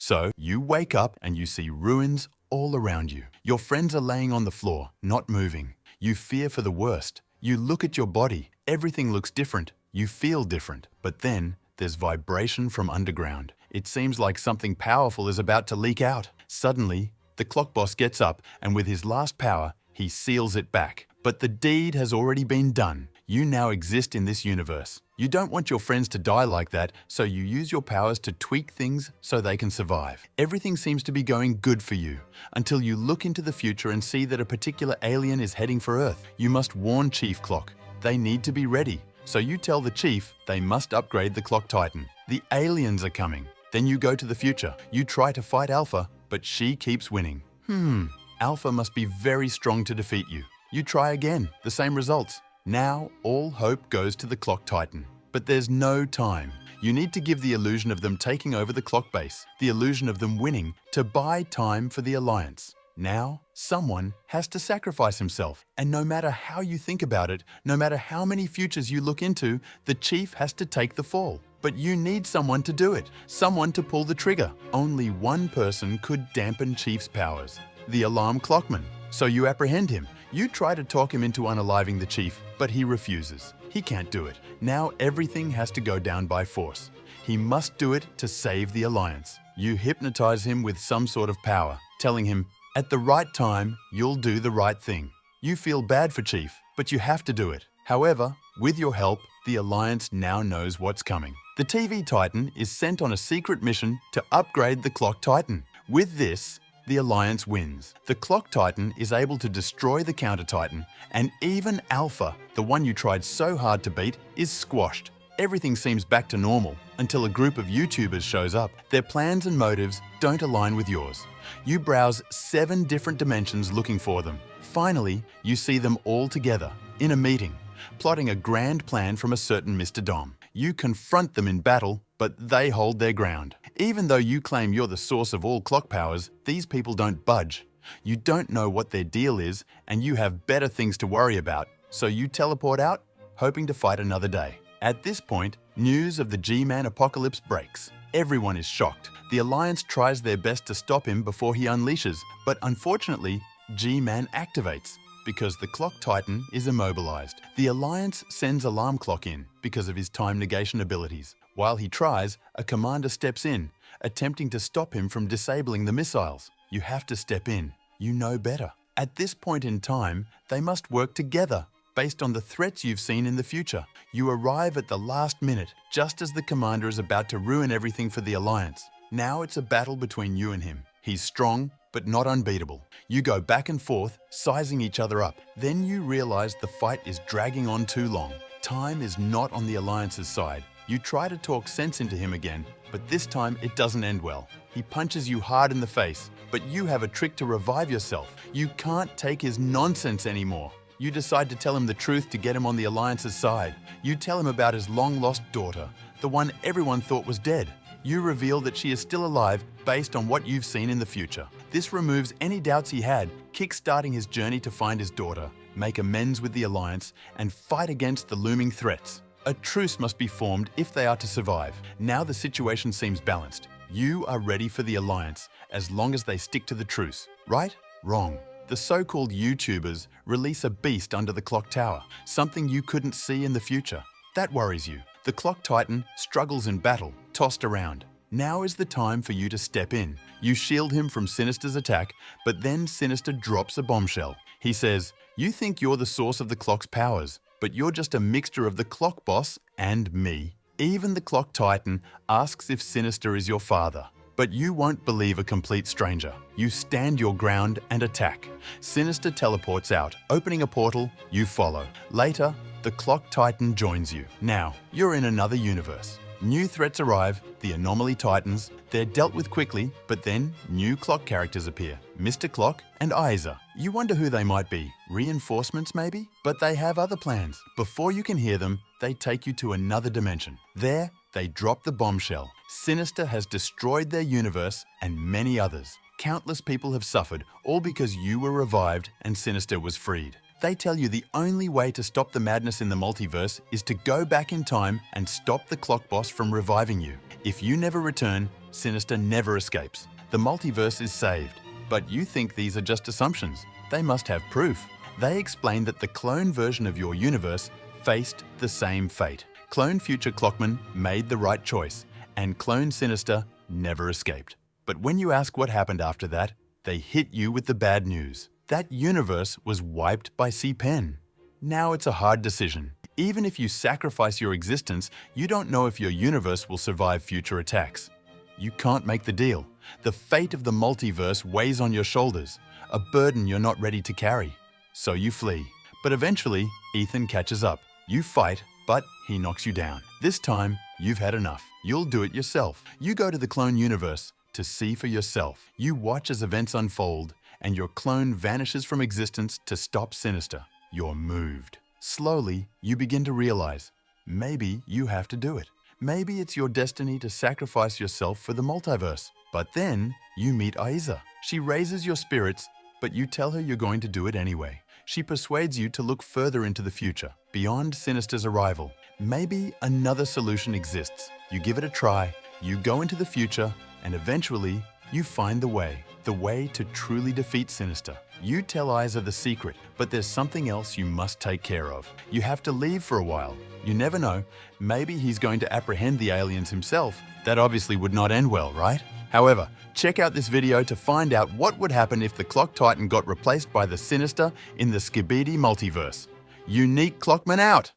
So you wake up and you see ruins all around you. Your friends are laying on the floor, not moving. You fear for the worst. You look at your body. Everything looks different. You feel different. But then there's vibration from underground. It seems like something powerful is about to leak out. Suddenly, the clock boss gets up and with his last power, he seals it back. But the deed has already been done. You now exist in this universe. You don't want your friends to die like that, so you use your powers to tweak things so they can survive. Everything seems to be going good for you, until you look into the future and see that a particular alien is heading for Earth. You must warn Chief Clock. They need to be ready. So you tell the Chief they must upgrade the Clock Titan. The aliens are coming. Then you go to the future. You try to fight Alpha, but she keeps winning. Alpha must be very strong to defeat you. You try again, the same results. Now, all hope goes to the Clock Titan. But there's no time. You need to give the illusion of them taking over the clock base, the illusion of them winning, to buy time for the Alliance. Now, someone has to sacrifice himself. And no matter how you think about it, no matter how many futures you look into, the Chief has to take the fall. But you need someone to do it, someone to pull the trigger. Only one person could dampen Chief's powers, the alarm clockman. So you apprehend him. You try to talk him into unaliving the Chief, but he refuses. He can't do it. Now everything has to go down by force. He must do it to save the Alliance. You hypnotize him with some sort of power, telling him, at the right time, you'll do the right thing. You feel bad for Chief, but you have to do it. However, with your help, the Alliance now knows what's coming. The TV Titan is sent on a secret mission to upgrade the Clock Titan. With this, the Alliance wins. The Clock Titan is able to destroy the Counter Titan, and even Alpha, the one you tried so hard to beat, is squashed. Everything seems back to normal until a group of YouTubers shows up. Their plans and motives don't align with yours. You browse 7 different dimensions looking for them. Finally, you see them all together in a meeting, plotting a grand plan from a certain Mr. Dom. You confront them in battle, but they hold their ground. Even though you claim you're the source of all clock powers, these people don't budge. You don't know what their deal is, and you have better things to worry about, so you teleport out, hoping to fight another day. At this point, news of the G-Man apocalypse breaks. Everyone is shocked. The Alliance tries their best to stop him before he unleashes, but unfortunately, G-Man activates because the Clock Titan is immobilized. The Alliance sends Alarm Clock in because of his time negation abilities. While he tries, a commander steps in, attempting to stop him from disabling the missiles. You have to step in. You know better. At this point in time, they must work together based on the threats you've seen in the future. You arrive at the last minute, just as the commander is about to ruin everything for the Alliance. Now it's a battle between you and him. He's strong, but not unbeatable. You go back and forth, sizing each other up. Then you realize the fight is dragging on too long. Time is not on the Alliance's side. You try to talk sense into him again, but this time it doesn't end well. He punches you hard in the face, but you have a trick to revive yourself. You can't take his nonsense anymore. You decide to tell him the truth to get him on the Alliance's side. You tell him about his long-lost daughter, the one everyone thought was dead. You reveal that she is still alive based on what you've seen in the future. This removes any doubts he had, kick-starting his journey to find his daughter, make amends with the Alliance, and fight against the looming threats. A truce must be formed if they are to survive. Now the situation seems balanced. You are ready for the Alliance, as long as they stick to the truce. Right? Wrong. The so-called YouTubers release a beast under the clock tower, something you couldn't see in the future. That worries you. The Clock Titan struggles in battle, tossed around. Now is the time for you to step in. You shield him from Sinister's attack, but then Sinister drops a bombshell. He says, "You think you're the source of the clock's powers, but you're just a mixture of the clock boss and me." Even the Clock Titan asks if Sinister is your father. But you won't believe a complete stranger. You stand your ground and attack. Sinister teleports out, opening a portal. You follow. Later, the Clock Titan joins you. Now, you're in another universe. New threats arrive, the Anomaly Titans. They're dealt with quickly, but then new clock characters appear. Mr. Clock and Isa. You wonder who they might be. Reinforcements maybe? But they have other plans. Before you can hear them, they take you to another dimension. There, they drop the bombshell. Sinister has destroyed their universe and many others. Countless people have suffered, all because you were revived and Sinister was freed. They tell you the only way to stop the madness in the multiverse is to go back in time and stop the clock boss from reviving you. If you never return, Sinister never escapes. The multiverse is saved. But you think these are just assumptions. They must have proof. They explain that the clone version of your universe faced the same fate. Clone future Clockman made the right choice, and clone Sinister never escaped. But when you ask what happened after that, they hit you with the bad news. That universe was wiped by C-Pen. Now it's a hard decision. Even if you sacrifice your existence, you don't know if your universe will survive future attacks. You can't make the deal. The fate of the multiverse weighs on your shoulders, a burden you're not ready to carry. So you flee. But eventually, Ethan catches up. You fight, but he knocks you down. This time, you've had enough. You'll do it yourself. You go to the clone universe to see for yourself. You watch as events unfold, and your clone vanishes from existence to stop Sinister. You're moved. Slowly, you begin to realize, maybe you have to do it. Maybe it's your destiny to sacrifice yourself for the multiverse. But then, you meet Aiza. She raises your spirits, but you tell her you're going to do it anyway. She persuades you to look further into the future, beyond Sinister's arrival. Maybe another solution exists. You give it a try, you go into the future, and eventually, you find the way to truly defeat Sinister. You tell Aiza the secret, but there's something else you must take care of. You have to leave for a while. You never know, maybe he's going to apprehend the aliens himself. That obviously would not end well, right? However, check out this video to find out what would happen if the Clock Titan got replaced by the Sinister in the Skibidi multiverse. Unique Clockman out!